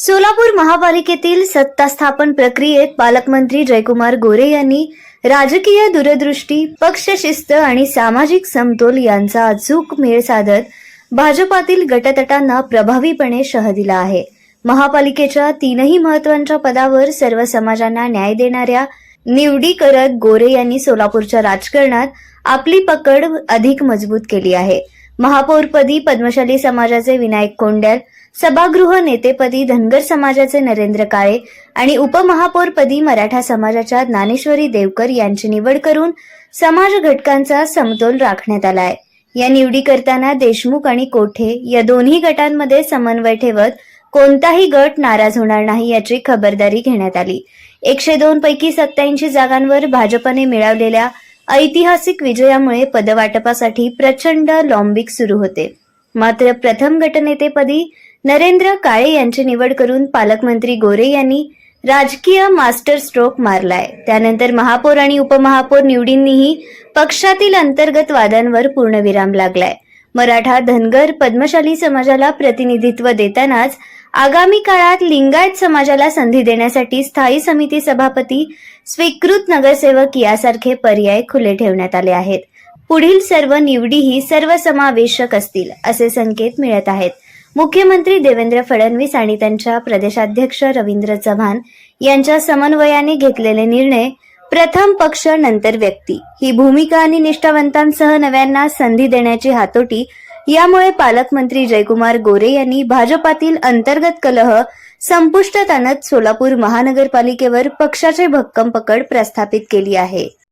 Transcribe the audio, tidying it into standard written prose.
सोलापूर महापालिकेतील सत्ता स्थापन प्रक्रियेत पालकमंत्री जयकुमार गोरे यांनी राजकीय दूरदृष्टी, पक्षशिस्त आणि सामाजिक समतोल यांचा अचूक मेळ साधत भाजपातील गटतटांना प्रभावीपणे शह दिला आहे. महापालिकेच्या तीनही महत्त्वाच्या पदावर सर्व समाजांना न्याय देणाऱ्या निवडी करत गोरे यांनी सोलापूरच्या राजकारणात आपली पकड अधिक मजबूत केली आहे. महापौरपदी पद्मशाली समाजाचे विनायक कोंड्याल, सभागृह नेतेपदी धनगर समाजाचे नरेंद्र काळे आणि उपमहापौरपदी मराठा समाजाच्या ज्ञानेश्वरी देवकर यांची निवड करून समाज घटकांचा समतोल राखण्यात आलाय. या निवडी करताना देशमुख आणि कोठे या दोन्ही गटांमध्ये समन्वय ठेवत कोणताही गट नाराज होणार नाही याची खबरदारी घेण्यात आली. 102 पैकी 87 जागांवर भाजपने मिळवलेल्या ऐतिहासिक विजयामुळे पदवाटपासाठी प्रचंड लॉम्बिक सुरू होते. मात्र प्रथम गटनेतेपदी नरेंद्र काळे यांची निवड करून पालकमंत्री गोरे यांनी राजकीय मास्टर स्ट्रोक मारलाय. त्यानंतर महापौर आणि उपमहापौर निवडींनीही पक्षातील अंतर्गत वादांवर पूर्णविराम लागलाय. मराठा, धनगर, पद्मशाली समाजाला प्रतिनिधित्व देतानाच आगामी काळात लिंगायत समाजाला संधी देण्यासाठी स्थायी समिती सभापती, स्वीकृत नगरसेवक यासारखे पर्याय खुले ठेवण्यात आले आहेत. पुढील सर्व निवडीही सर्वसमावेशक असतील असे संकेत मिळत आहेत. मुख्यमंत्री देवेंद्र फडणवीस आणि त्यांच्या प्रदेशाध्यक्ष रवींद्र चव्हाण यांच्या समन्वयाने घेतलेले निर्णय, प्रथम पक्ष नंतर व्यक्ती, ही भूमिका आणि निष्ठावंतांसह नव्यांना संधी देण्याची हातोटी, यामुळे पालकमंत्री जयकुमार गोरे यांनी भाजपातील अंतर्गत कलह संपुष्टात आणत सोलापूर महानगरपालिकेवर पक्षाची भक्कम पकड प्रस्थापित केली आहे.